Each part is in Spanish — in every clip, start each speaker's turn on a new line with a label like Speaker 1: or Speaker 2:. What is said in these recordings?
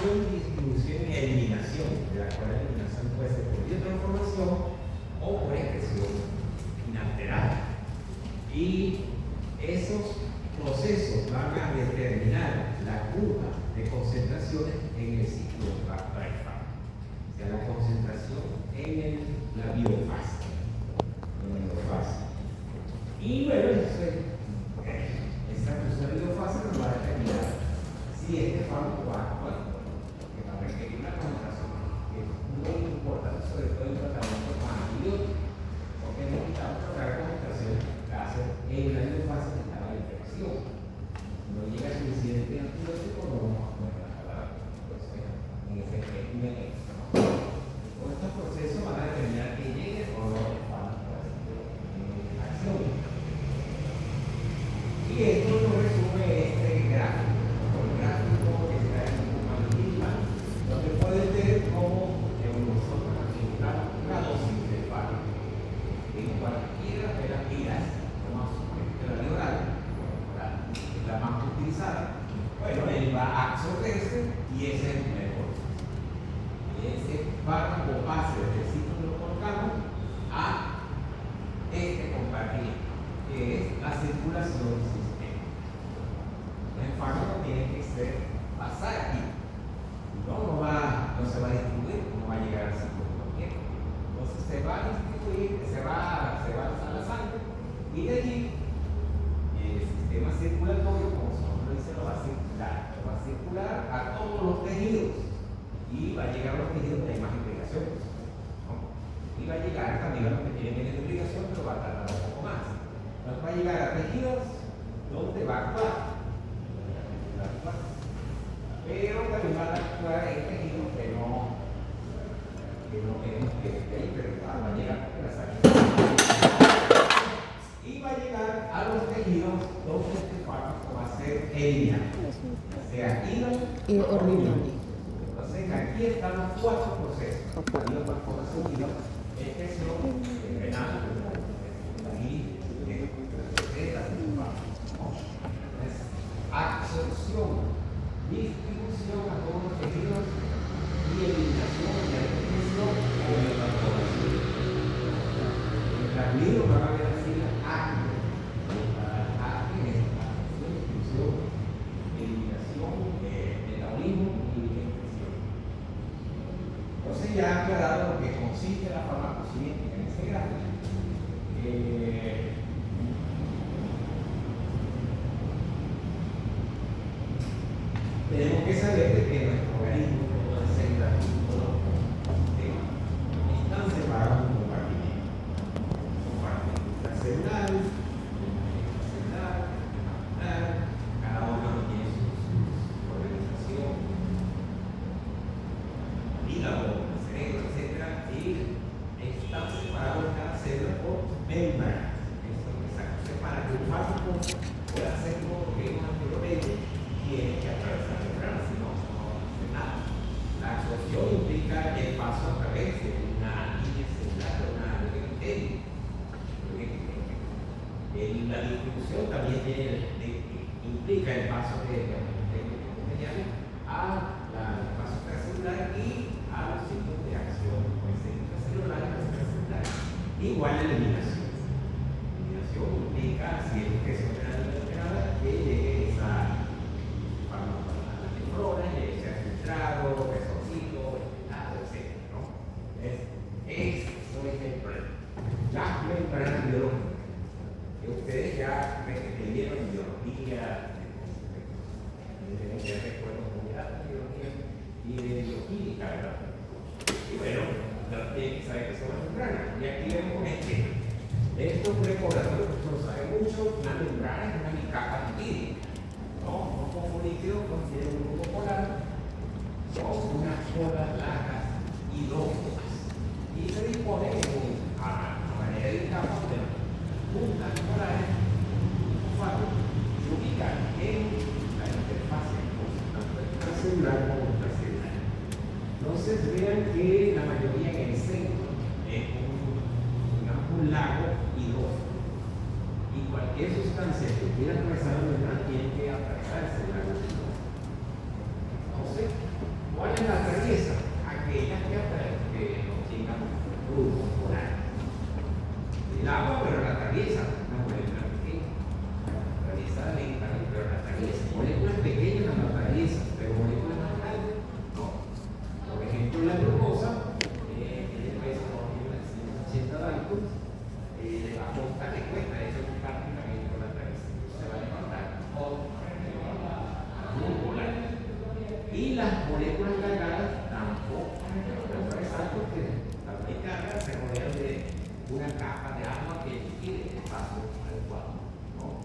Speaker 1: acción, distribución y eliminación, de la cual la eliminación puede ser por biotransformación o por expresión inalterada. Y esos procesos van a determinar la curva de concentraciones en el ciclo Breit-Farber, o sea, la concentración en la biofase. Y bueno, esta biofase nos va a determinar si este fármaco va a actuar, porque va a requerir una concentración que es muy importante, sobre todo en tratamientos con antibióticos, porque necesitamos lograr concentraciones que hacen en la biofase que está la infección. Si no llega suficiente antibiótico, no vamos a poder tratar en ese mecanismo. Todos estos procesos van a determinar que llegue o no el fármaco en acción. Y esto lo resume este gráfico, el gráfico que está en un manuscrito, donde pueden ver cómo nosotros administramos una dosis de fármaco en cualquiera de las vías, como la vía oral, es la más utilizada. Bueno, él va a absorberse y ese es el mejor. Ese fármaco pase del ciclo que lo colocamos a este compartimiento, que es la circulación sistémica. El fármaco tiene que pasar aquí. No se va a distribuir, no va a llegar al ciclo completo. Entonces se va a distribuir, se va a alzar la sangre y de allí el sistema circulatorio, como su nombre dice, lo va a circular a todos los tejidos y va a llegar a los tejidos que hay más implicación, ¿no? Y va a llegar también a los que tienen menos implicación, pero va a tardar un poco más. Entonces va a llegar a tejidos donde va a actuar. Pero también va a actuar en tejidos que no queremos que esté ahí, pero va a llegar a la sangre. Y va a llegar a los tejidos donde este fármaco va a ser eliminado, sea hilo o riñón. Entonces aquí están los cuatro procesos: la biotransformación, expresión, renal y absorción, distribución a todos los tejidos y eliminación de la expresión o biotransformación. También lo van a ver así las ACNE. Las ACNE es absorción, distribución, eliminación, metabolismo y expresión. Entonces ya ha aclarado lo que consiste la farmacocinética en ese gráfico. Tenemos que saber de que nuestro organismo, todas las células, todos los sistemas, están separados en compartimentos. Compartimento intracelular, cada órgano tiene su organización, hígado, cerebro, etc. Y están separados cada célula por membranas. Esto es separa que un fármaco pueda hacer todo lo que uno anteriormente tiene que atravesar membranas, si no hace nada. La absorción implica el paso a través de una línea celular o una epitelio. La distribución también implica el paso de a la paso extracelular y a los sitios de acción, puede ser intracelular y extracelular. Igual la eliminación. La eliminación implica, si es que es una determinada, que llegue esa fármaco a la nefrona, llegue sea filtrado, resorcido, etc. ¿no? Eso es el problema. Las membranas biológicas, que ustedes ya vieron en biología, ya recuerdo muy alta biología y de bioquímica, ¿verdad? Y bueno, tienen que saber que son las membranas. Y aquí vemos un ejemplo. Estos recordatorios que no saben mucho, una membrana es una capa lipídica. ¿No? Un poco líquido contiene un grupo polar, son unas bolas largas hidrófobas. Y se disponen a manera de capas de puntas polares se ubican en la interfaz celular como intracelular. Entonces vean que la mayoría en el centro es un lago hidrófobo. Y cualquier sustancia que quiera atravesar la membrana tiene que atravesar ese lago hidrófobo. Entonces, Y las moléculas cargadas tampoco. Exacto, que las hay cargas se rodean de una capa de agua que tiene el espacio adecuado, ¿no?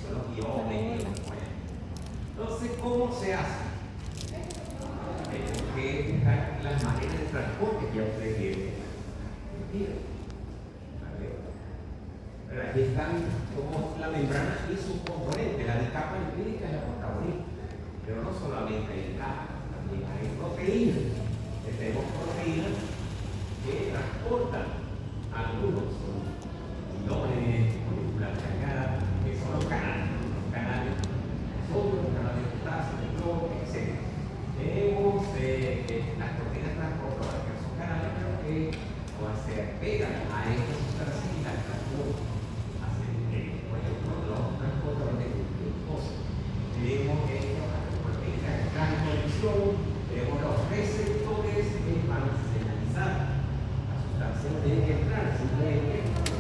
Speaker 1: Son los iones y los compuestos. Entonces, ¿cómo se hace? Porque las maneras de transporte que ustedes tienen. Aquí están como la membrana y sus componentes. La capa lipídica es la protagonista. Pero no solamente hay capa, también hay proteínas. Tenemos proteínas que transportan algunos iones, moléculas cargadas, que son los canales. Los canales sodio, los canales de potasio, de cloro, etc. Tenemos las proteínas transportadoras que son canales, pero que se pegan a estas sustancias y las transportan. Por ejemplo, los transportadores de glucosa. Tenemos proteínas de transposición, tenemos los receptores que van a señalizar la sustancia tiene que entrar. Simplemente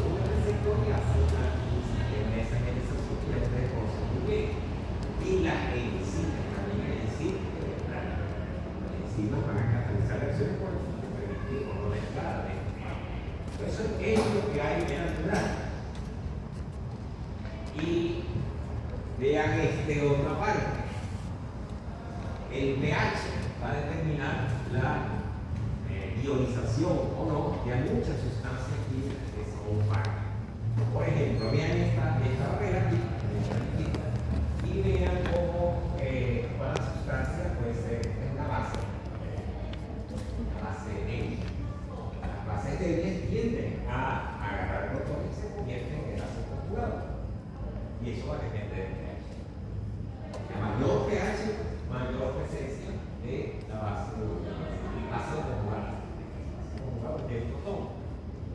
Speaker 1: un receptor que hace una señalización que ya ustedes conocen muy bien. Y las enzimas también hay enzimas van a catalizar reacciones por no mezclar. Eso es lo que hay en el natural. Y vean otra parte. El pH va a determinar la ionización o no de muchas sustancias químicas que son fármacos. Por ejemplo, vean esta barrera aquí, y vean cómo toda la sustancia puede ser una base débil. Las bases débiles tienden a agarrar protones y se convierten en ácido conjugado. Y eso va a depender del pH. A mayor pH, mayor presencia de la base conjugada. Del protón.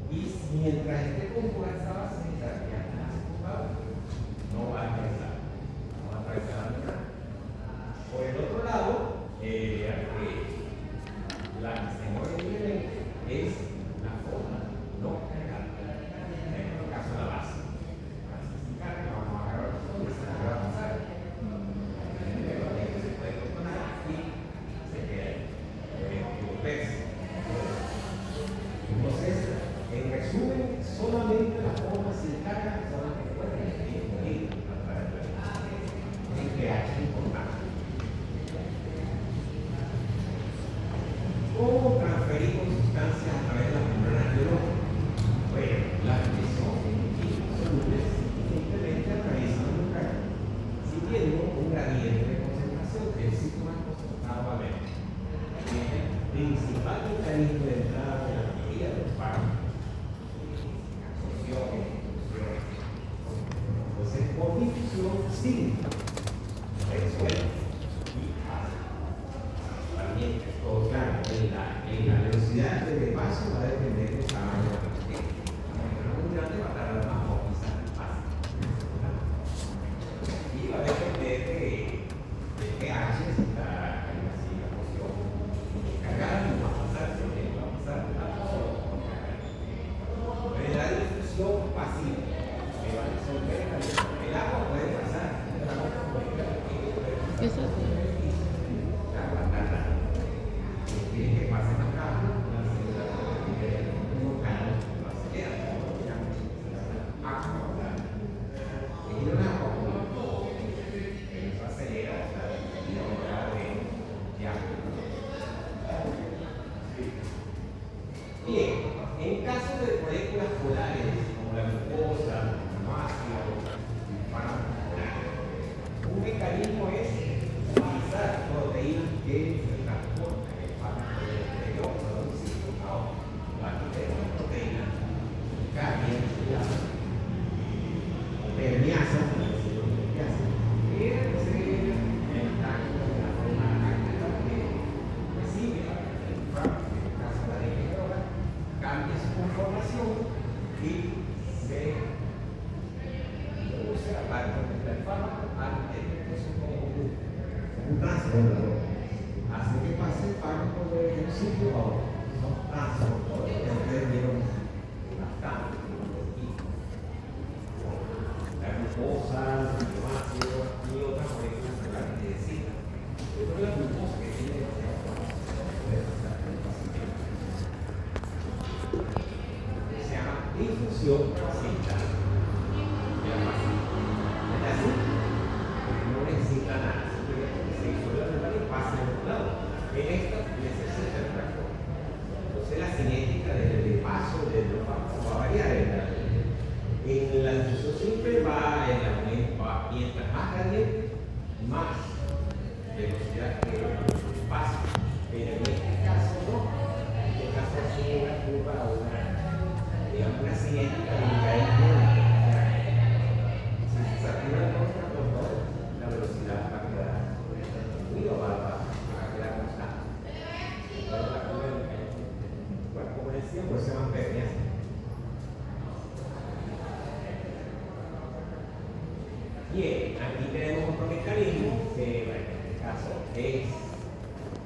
Speaker 1: Y mientras esté conjugada esta base, ya está conjugada, no va a atravesar. No va a atravesar la membrana. Por el otro lado, la que se mueve libremente es la forma no cargada. En este caso, la base. Vamos a agarrar los dos y se va a pasar. Se puede tomar y se queda entonces, en resumen, solamente las formas sin carga son las que pueden ir para el pH es importante. ¿Cómo transferimos sustancias a través de las membranas biológicas? Bueno, las que son solubles simplemente atraviesan un canal siguiendo un gradiente de concentración que el sitio más concentrado va a ver. El principal mecanismo de entrada de la mayoría de los fármacos, absorción, difusión. Entonces, por difusión, sí, resuelve y pasa. También, todo claro, en la velocidad de paso va a depender del tamaño de la partícula. La muy grande va a tardar más o quizás pasa. Y va a depender de pH, si está así la posición cargada, y va a pasar la posición cargada. Pero la difusión pasiva que va a resolver el agua puede pasar. Tiene que pasar acá, la célula no cae, no acelera, y el agua eso acelera la velocidad de agua. Bien, en caso de moléculas polares como la glucosa, el ácido, el fármaco polar, un mecanismo es utilizar proteínas que se transportan en el fármaco del exterior a un sitio a otro. Aquí tenemos proteínas cardias, se llaman permeasas, que se están en la forma activa que recibe el fármaco, en el caso de la droga, cambia su conformación y se produce la parte del fármaco antes de su conjunto. Un transbordador. Hace que pase el fármaco de un sitio a otro. Son transportadores que ustedes vieron bastante. La glucosa, el aminoácido y otras moléculas que necesitan. Pero la glucosa más velocidad que el paso. Pero en este caso no. En este caso es una curva o una cinética de caer muy. Si se satura el transportador, la velocidad va a quedar muy o va a quedar constante. Bueno, como decía, pues se mantenía. Bien, aquí tenemos otro mecanismo que, bueno, en este caso es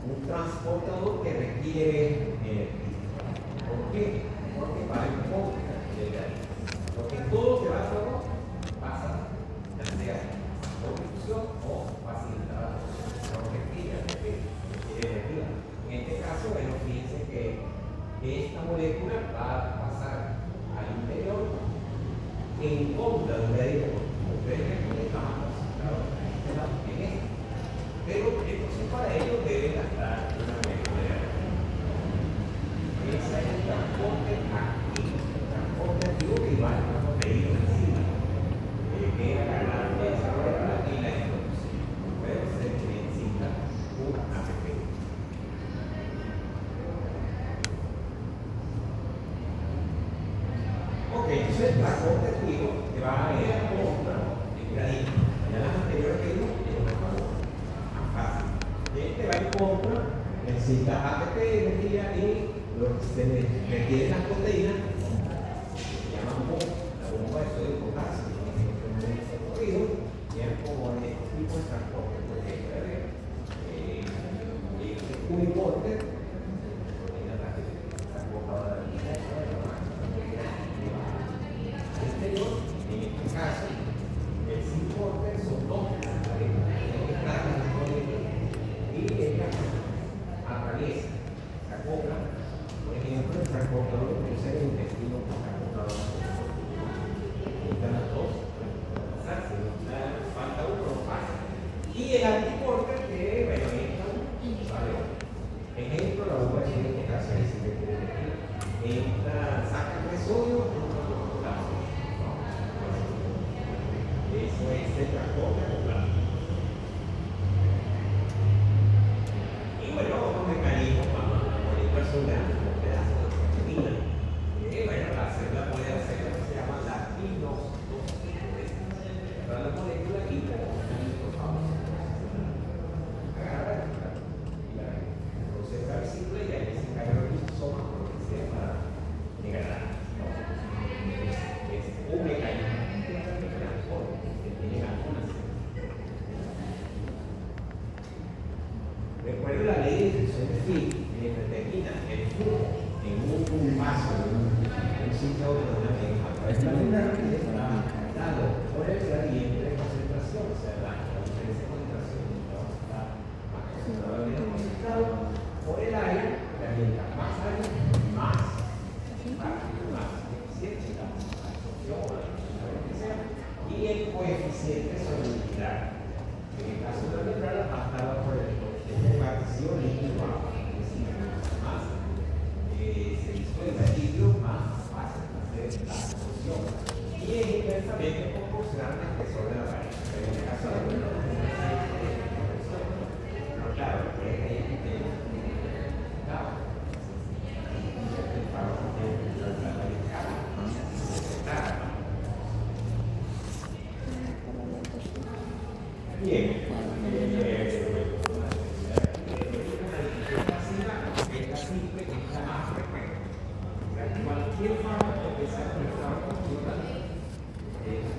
Speaker 1: un transportador que requiere energía. ¿Por qué? Porque va en contra del granito. Porque todo que va a todo pasa, ya sea por difusión o facilitada por energía, que requiere energía. En este caso, bueno, fíjense que esta molécula va a pasar al interior en contra del granito. Pero entonces para ello debe gastar una memoria. Ese es el transporte activo. El transporte activo que va a una proteína encima. Que es la desarrollar y la introducción. Pero se necesita un APP. Ok, entonces el transporte activo que va a ir contra el granito. Ya las anteriores que vimos es una favor. Este va en contra, necesita ATP, energía y lo que se requiere las proteínas, se llama la bomba de sodio y potasio, y es como este tipo de transporte, porque es un importe, transportadora de exterior, en este caso, el importe son dos. Y ella atraviesa, se acopla, por ejemplo, el transportador puede ser el intestino transportador. Están las dos, si no falta uno, no pasa. Y el antiporte que, bueno, vale. Ejemplo, la bomba de sodio que hace ahí, si me quiere decir. Esta saca el sodio, eso es el transporte acoplado. Bueno, otros mecanismos cuando la molécula son grandes, como pedazos de proteína. Bueno, la célula puede hacer lo que se llama la inostosis. Agarrar la molécula y agarra y la procesa el ciclo y ahí se encarga el lisosoma o lo que sea para degradar. Es un mecanismo de transporte que tiene algunas. Recuerda la ley de difusión de Fick, que determina el flujo en un vaso, en un sitio de una media. Dado por el gradiente de concentración, o sea, la diferencia de concentración está más concentrado, menos concentrado, por el aire, que mientras más aire, más rápido, más eficiente la absorción o la lo que sea, y el coeficiente solubilidad. En el caso de la membrana, bastada por el repartición líquido agua, es decir, más se disuelva el líquido, más fácil hacer la absorción. Y es inversamente proporcional al espesor de la pared. Pero en el caso de la membrana, pero claro, es ahí que tenemos bien. Cualquier fármaco que sea aplicado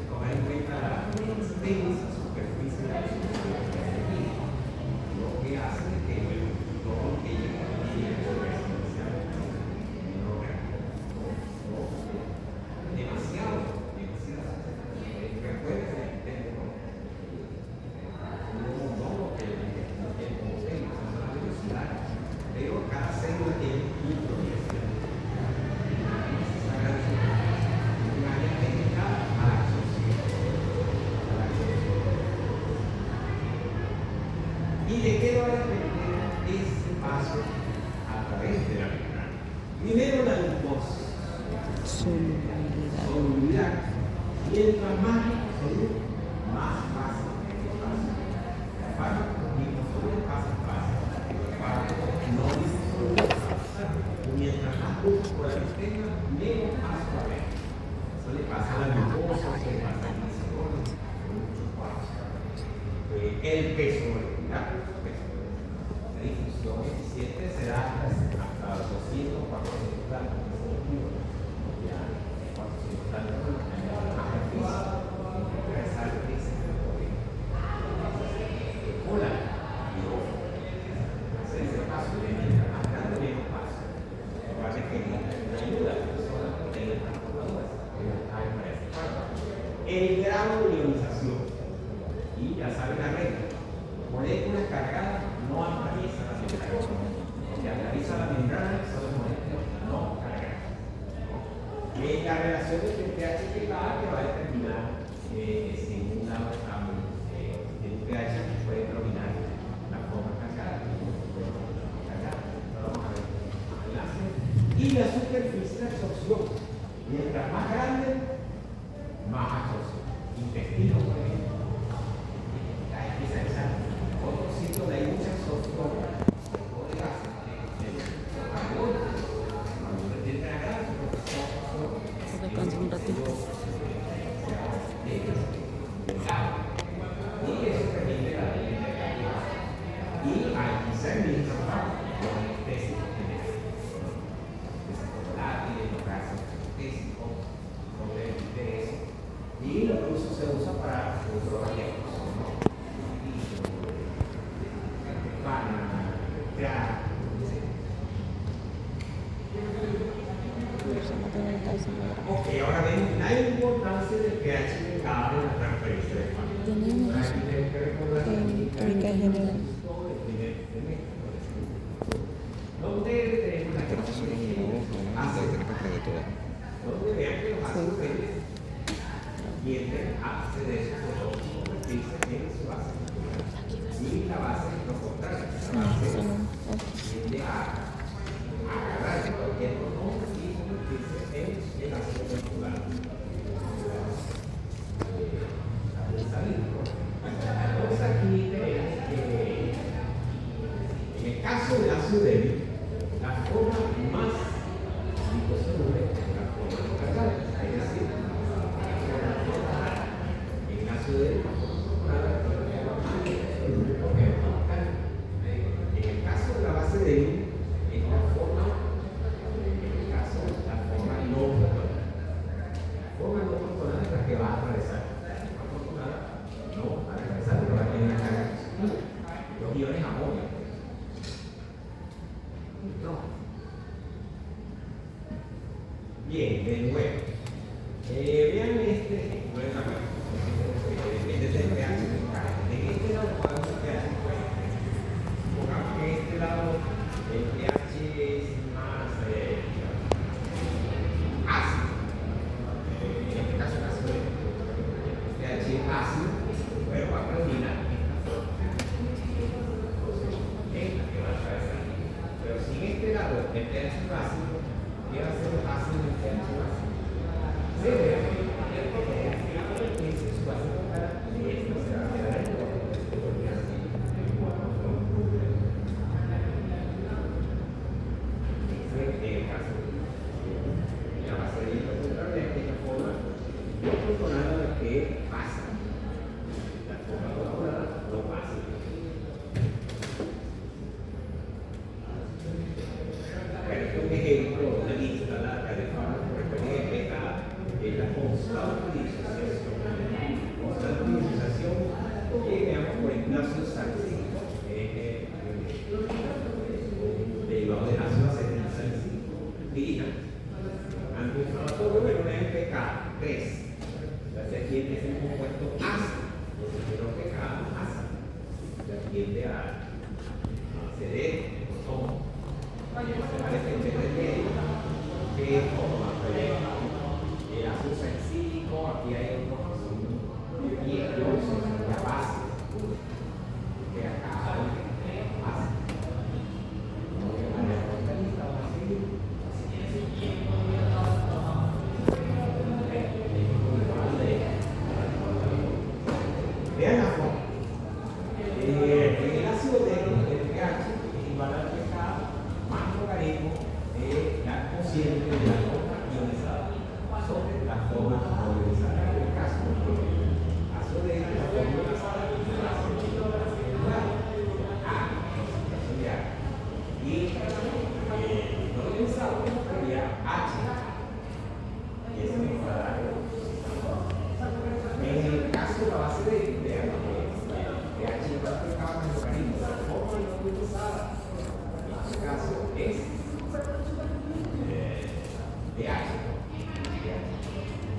Speaker 1: tomar en cuenta la extensa superficie de la superficie, lo que hace que todo lo que llega a demasiado pero cada célula tiene un proceso. ¿Y de qué va a depender ese paso a través de la membrana? Primero la glucosa. Solubilidad. Mientras más soluble, más fácil es el paso. tenga menos paso a ver. Eso le pasa a la glucosa, eso le pasa al insulino, muchos pasos. El peso molecular, la difusión eficiente será hasta 200, 400 gramos. Ya, 400 gramos. Hola, ese paso de más grande menos paso. Parece que no ayuda a la persona que tenga transformadoras. El grado de ionización. Y ya saben la regla. Moléculas cargadas no atraviesan la membrana. Si atraviesa la membrana son moléculas no cargadas. La relación entre pH y pH que va a determinar si en un lado estamos en un pH que puede determinar la forma cargada. Vamos a ver enlace. Y la superficie de absorción. Mientras más grande, más absorción. Intestino, por ejemplo. Otro sitio donde hay mucha absorción de gases. Cuando usted tiene la grasa,
Speaker 2: Descansa un ratito.
Speaker 1: y eso permite la y aquí se administra con especies generales. Volátiles, los gases físicos, probablemente eso. Y incluso se usa para otros proyectos. Ok, ahora ven la importancia del pH indicado en la transferencia de fármacos.
Speaker 2: Química general.
Speaker 1: Donde tenemos la donde vean que los ácidos tienden a ceder su convertirse en su base. Y la base es lo contrario. La base tiende a agarrar cualquier proton y convertirse en el ácido molecular. Entonces aquí tenemos que en el caso del ácido débil, la forma más liposoluble es la forma no cargada, es decir, en el ácido débil la forma cargada. En el caso de la base débil, es la forma, en el caso de la forma no protonada. La forma no protonada es la que va a atravesar. La forma protonada no va a atravesar, pero va a tener una carga positiva. Los iones amonio. Bien, de nuevo. Vean este ejemplo de la web. Este es el pH. En este lado podemos el pH. Pongamos que en este lado el pH es más ácido. En este caso, el pH es ácido, pero va a terminar en esta forma. Entonces, es la que va a atravesar. Pero si en este lado el pH es ácido, ¿qué va a ser ácido en el pH básico? Se debe que su base total y esta se va a quedar en el caso de la base de hidroxilado de aquella forma no protonada la que pasa. La forma protonada no pasa. Un ejemplo, una lista larga de fármacos referente a la constante utilización que veamos por el ácido salicílico, derivado del ácido acetilsalicílico, pirina, antiinflamatorio, pero una MPK 3. Entonces tiende a ser un compuesto ácido, entonces quiero MPK ácido, tiende a ceder el botón. Se parece en vez de medio, que como más el ácido salicílico, aquí hay unos que son hielos, la base, que acá hay ácido. Vean la forma. El ácido del pH es igual al pH más logaritmo de la cociente de la caso es pH.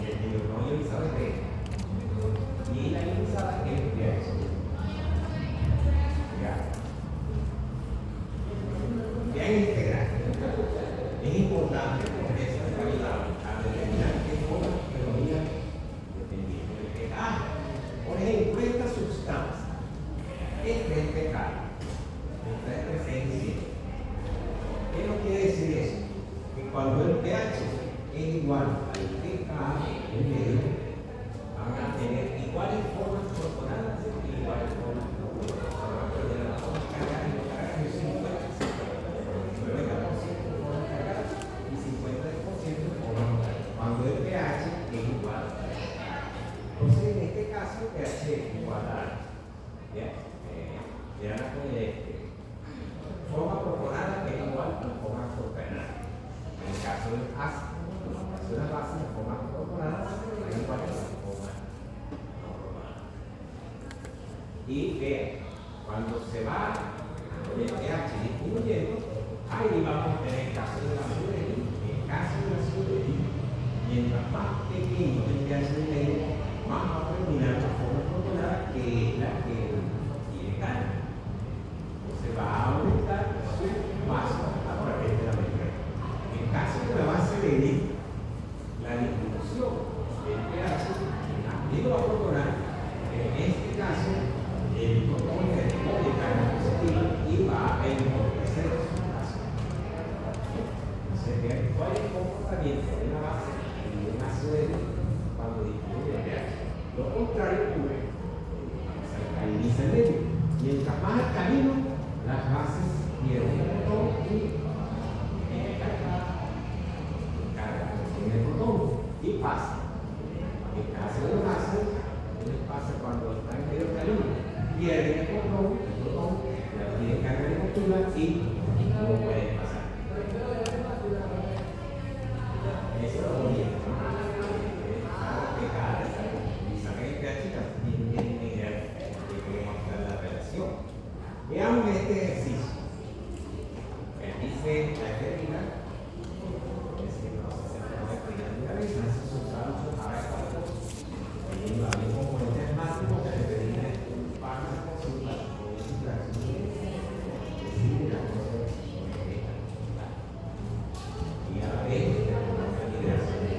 Speaker 1: El no ionizado es D. Y la ionizada es pH. Ya en este gráfico es importante por eso es ayudar a determinar qué forma predomina dependiendo de pH. Por ejemplo, esta sustancia, este es el pecado, está presente. ¿Qué nos quiere decir eso? Que cuando el pH es igual al pKa en medio, van a tener iguales formas corporales y iguales formas corporales. Se van a perder la forma cargada y no cargada y 50%. 90% de forma cargada y 50% de forma no cargada. Cuando el pH es igual. Entonces, en este caso, el pH es igual a forma corporal es igual a la forma corporal. En el caso del ácido, en el caso de la base, la forma corporal es igual a la forma corporal. Y vean, cuando se va el pH disminuyendo, ahí vamos a tener el caso de la azulejía. En el caso de la azulejía, mientras más pequeño el pH del medio, más va a terminar la forma corporal que es la que tiene carga. Se va a aumentar su masa a través de la membrana. En el caso de la base de L, la disminución del pH digo va a corporal, en este caso el protón de carga positiva y va a enriquecer su masa. Entonces, vean cuál es el comportamiento de la base y de un ácido L cuando disminuye el pH. Lo contrario ocurre cuando se alcaliniza el medio. Mientras más alcalino, las bases pierden el protón y carga en el protón y pasa. En el caso de los ácidos, les pasa cuando están en medio alcalino, pierden el protón, ya tienen carga negativa y no pueden pasar. Eso es lo bonito, ¿no? Que cada vez y saben el pH tienen idea de cómo está la relación. Veamos este ejercicio. Dice la eferina, es que no se centra en la eferina de una vez, no se usa mucho para esta cosa. Y la misma componente es máximo que la eferina es un fármaco celular, con esa interacción de la cosa y a la vez la liberación de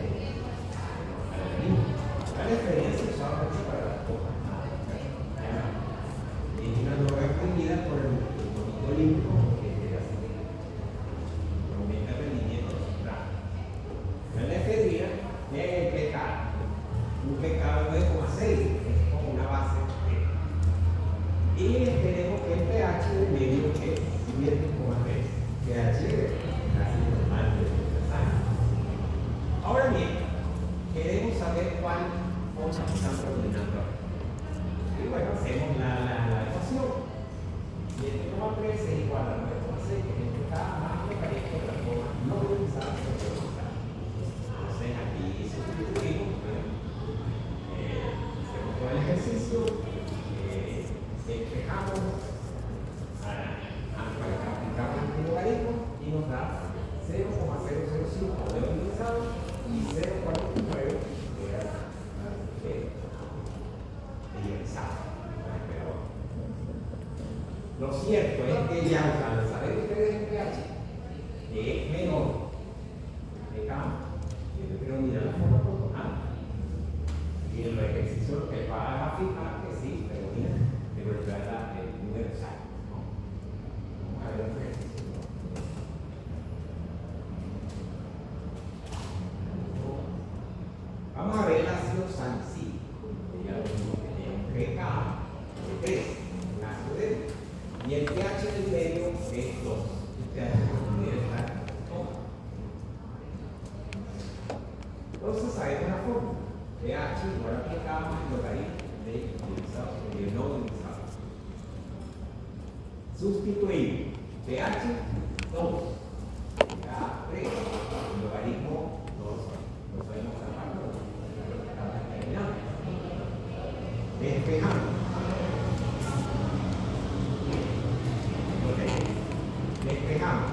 Speaker 1: la eferina se usa mucho para las cosas. Es una droga exprimida por el movimiento olímpico que es así. Aumenta el rendimiento de los trajes. La efedrina es el pecado. Un pecado de 9,6 es como una base de. Y tenemos que el pH del medio es 7,3. pH casi normal de la sangre. Ahora bien, queremos saber cuál forma están predominando. Y bueno, hacemos la ecuación. 7,3 es igual a 9,6, que es el que está más localizado de la forma no ionizada que ionizada. Entonces aquí sustituimos, hacemos todo el ejercicio, despejamos, aplicamos el logaritmo y nos da 0,005 de ionizado y 0,49 de ionizado. Lo cierto es que ya al saber ustedes el pH, que es menor de campo, tienen que mirar la forma corporal. Y en los ejercicios lo que va a afirmar que sí, predomina, pero es el número exacto. ¿No? Vamos a ver otro ejercicio. Vamos a ver el ácido salicílico, que ya lo vimos que tiene un pKa de 3, un ácido débil. Y el pH del medio es 2. El pH del medio está en 2. Entonces sabemos la fórmula. pH igual a pKa más logaritmo de ionizado y de no ionizado. Sustituir pH 2, pKa 3, logaritmo 2. No sabemos esa parte, estamos terminando. Despejamos. Despejamos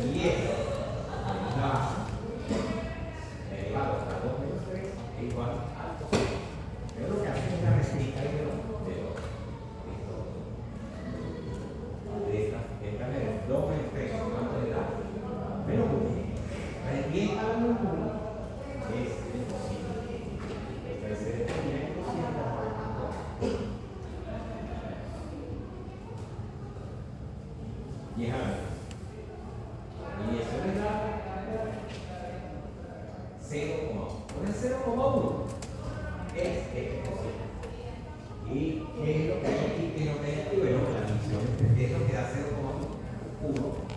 Speaker 1: Y es la base elevado hasta 2 menos 3 es igual a 2. Pero lo que hace es una réplica de esta de 2 menos 3, ¿cuánto le da? Menos 1. ¿Para quién a la menos 1? Es imposible. Entonces se determina el cociente por el punto. Y es a ver. Y eso le da 0,1. Con el 0,1 es este cociente. ¿Y qué es lo que hay aquí? ¿Qué es lo que hay aquí? Bueno, la división es lo que da 0,1. 1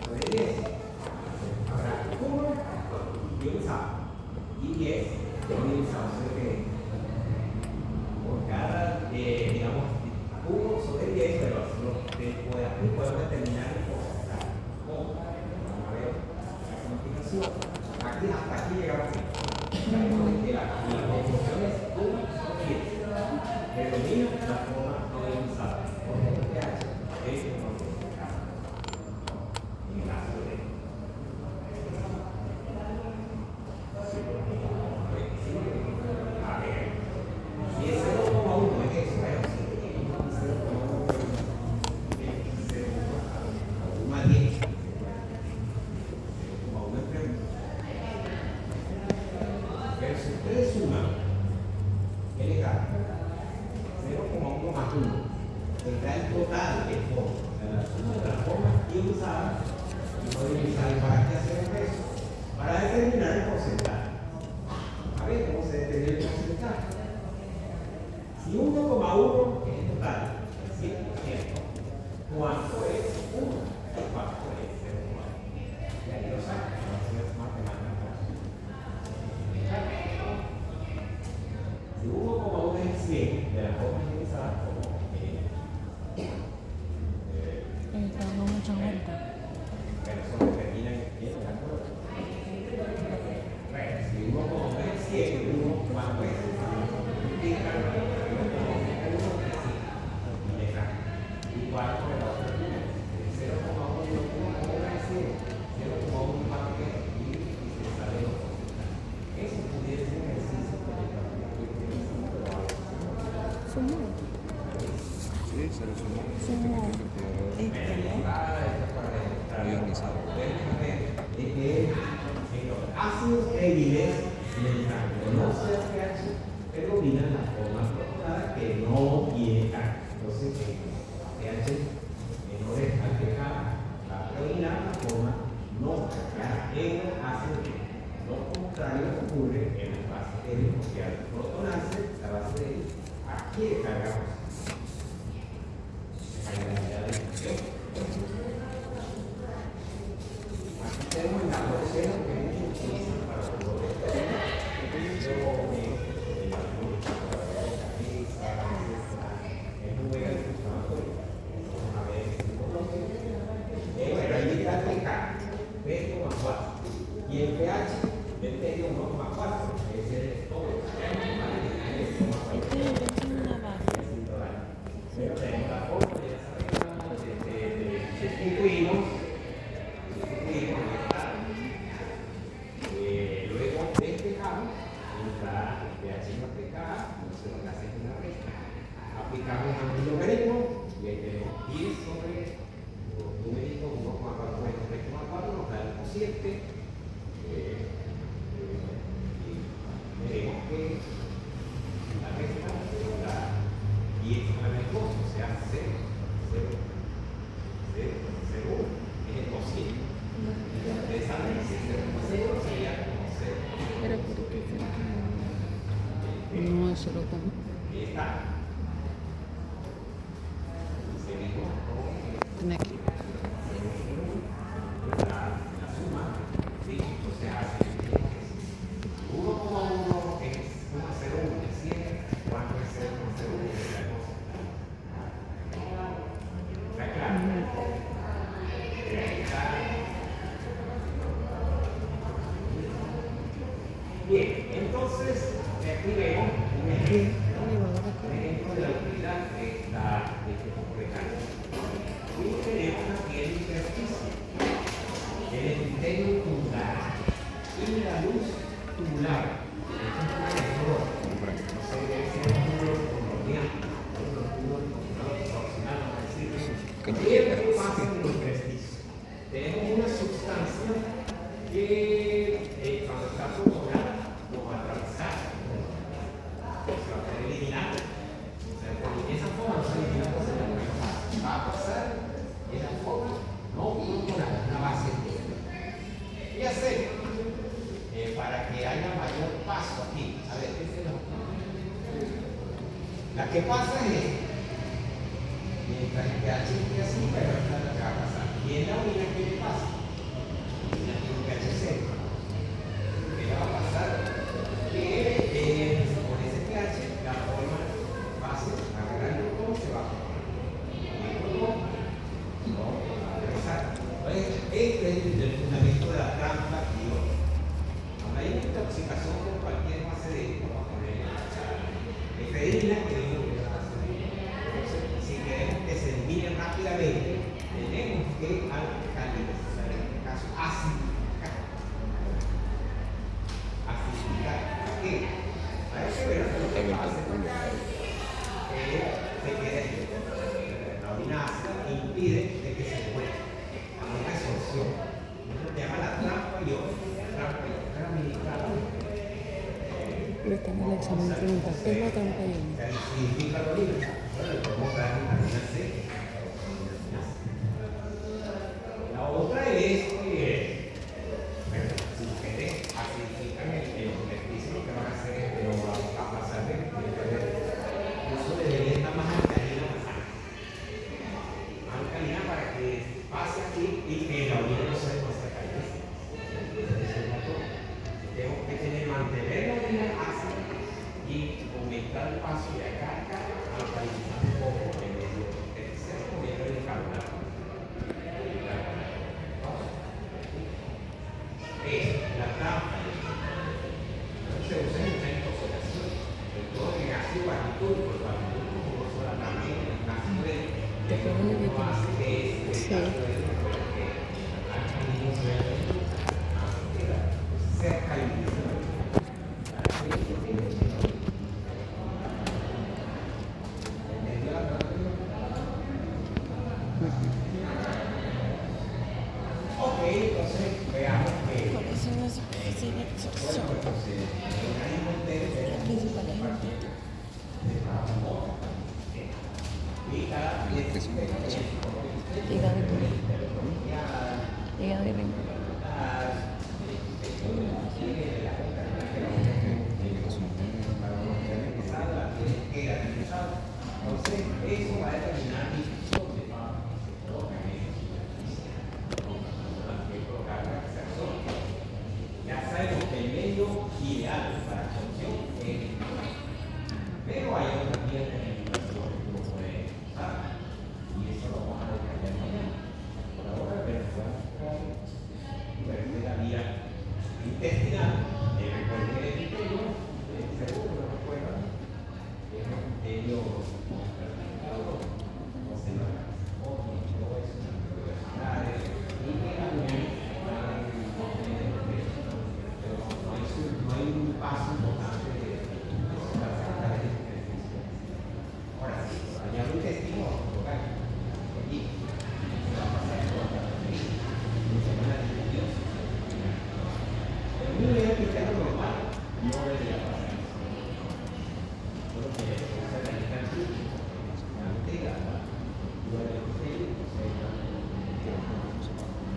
Speaker 1: sobre 10. Habrá 1 y un sábado. Y 10 dividido que por cada, digamos, 1 sobre 10, pero podemos determinar el porcentaje. ¿Cómo? Vamos a ver la multiplicación. Aquí, hasta aquí llegamos aquí. Sabemos que la proporción es 1 sobre 10. Predomina la forma no divisada. Por ejemplo, pH es un en el ácido de si es 0,1 es eso, pero si es 0,1 más 10, 0,1 es 3. Pero si ustedes suman, ¿qué les da? 0,1 más 1. Les da el total de formas. O sea, la suma de las formas ionizadas y no ionizadas. ¿Para qué hacemos eso? Para determinar el porcentaje. A ver cómo se determina el porcentaje. Si 1,1 es el total, el 100%, ¿cuánto es 1? ¿Y cuánto es 0,1? Y ahí lo sacan, no es matemáticas. Si 1,1 es el 100 de las formas ionizadas, como
Speaker 2: está dando mucha vuelta.
Speaker 1: pero eso determina el cálculo. Si 1,1 es 100, 1, ¿cuánto es? Igual con el otro. 0,1 es 100, 0,1 más que y se sale 2%. Eso pudiera ser un ejercicio que
Speaker 2: Sumó.
Speaker 3: Sí, se lo sumó.
Speaker 2: Sumó.
Speaker 3: Ionizado.
Speaker 1: Ácidos débiles en el cálculo no sea pH, predominan las formas protonadas que no tienen carga. Entonces, pH menores al pH, va a predominar la forma no cargada en el ácido débil. Lo contrario ocurre en la base débil, porque al protonarse, la base débil adquiere carga positiva. Hay una unidad de función. Aquí tenemos el hidrógeno que muchos utilizan para los dolores de cabeza. Es muy buena antiinflamatoria. Vamos a ver si lo conocen. Bueno, ahí está el pH, 3,4. Y el pH del medio 1,4. Ese es todo.
Speaker 2: Estoy pensando en la base.
Speaker 1: Pero tenemos la forma de sustituimos luego despejamos entra el pH no despejada, entonces lo que hace es una recta. Aplicamos un logaritmo y ahí tenemos 10 sobre los numeritos 1,4 menos 3,4 nos da el cociente. Veremos que la recta nos da 10 sobre el 2, o sea 0, 0, 0, 0, 1 es el cociente. De esa análisis 0,0 sería como 0.
Speaker 2: Pero ¿por qué será que no es solo como?
Speaker 1: Y está. Seguimos con
Speaker 2: Aquí.
Speaker 1: la suma de esto se hace 1,1 es 1,01 de 100. ¿Cuánto es 0,01 de la cosa? ¿Está claro? Bien, entonces aquí vemos un ejemplo de la utilidad de este tipo de cálculo. Y tenemos aquí el intersticio. El y la luz tubular. Esto es una error. No sé, debe ser un túbulo colonial, un túbulo proporcional, vamos a decir. ¿Qué es lo que pasa en el intersticio? Tenemos una sustancia que cuando está protonada lo va a atravesar, se va a poder eliminar. O sea, de esa forma no se elimina por ser va a pasar de esa forma, no protonada, una base. ¿Qué hacer? Para que haya mayor paso aquí. A ver, ¿qué es la que pasa es mientras el pH esté así, pero esta es la que va a pasar. Y en la orina, ¿qué le pasa? La tiene un pH cero. ¿Qué le va a pasar? Que con ese pH la forma base agarrar el botón se va a formar. El botón no va a regresar. Entonces, este es el fundamento de la trampa iónica. Cuando hay una intoxicación con cualquier base de esto, vamos a poner efedrina, que digo que es la base de esto. Entonces, si queremos que se elimine rápidamente, tenemos que alcalizar, en este caso, acidificar. Acidificar. ¿Para qué? Para que vean lo que pasa. Se queda ahí. La orina ácida impide de que se mueva. No hay resorción. Eso se llama la trampa iónica.
Speaker 2: Le están en el examen pregunta, ¿qué es la trampa iónica?
Speaker 1: Significa la orina. Bueno, le podemos dar vitamina C. La otra es que, bueno, si ustedes acidifican el ejercicio, lo que van a hacer es que lo van a pasar de uso de bebida más alcalina, para que pase aquí y que la orina no se descalce. Tenemos que mantener la orina ácida y aumentar el paso de acá a acá, alcalinizar un poco en medio tercero, comiendo el carbonato. La trampa se usa en mucha intoxicación, sobre todo en ácido barbiturco, el barbiturco como sola también, el ácido de no hace que es sea alcalinizado. Ok, entonces veamos que
Speaker 2: Por eso no se puede hacer la absorción. La principal es el título. Hígado y riñón. Hígado y riñón.
Speaker 1: Entonces, eso va a determinar ya sabemos que el medio ideal para absorción es el mar. Pero hay otras vías de eliminación que uno puede usar. Y eso lo vamos a detallar mañana. Por ahora, ver la vía intestinal. Recuerden el epitelio, seguro que lo recuerdan. Es un epitelio paso importante de la secretaria de ejercicio. Ahora sí, añado un intestino local. Allí se va a pasar por la proteína. Se llama la disbiosis. En un nivel interno normal no debería pasar eso. Solo que se usa la distancia, la integrada, luego el intestino,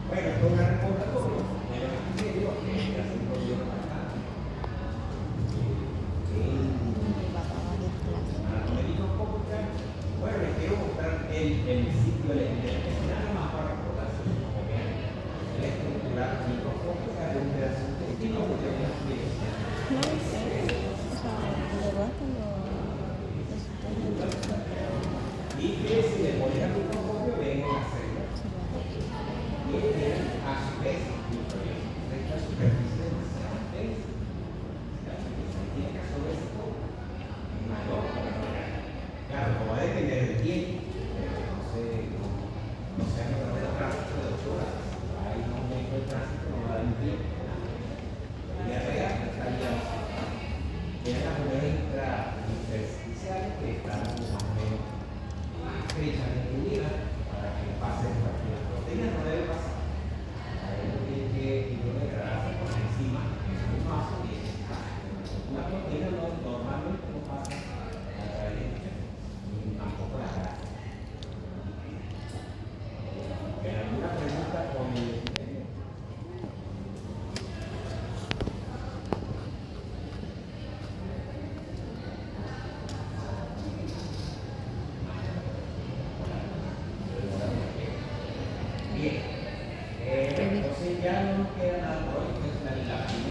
Speaker 1: bueno, esto es una recordatoria. En el epitelio que hace un problema bastante. Bueno, les quiero mostrar el sitio del intestinal más para recordarse cómo vean la estructura microscópica de un pedazo de intestino porque es una explicación.
Speaker 2: No sé, o sea, de verdad cuando
Speaker 1: Y que si le ponen al microscopio ven las células. Y tienen a su vez esta superficie.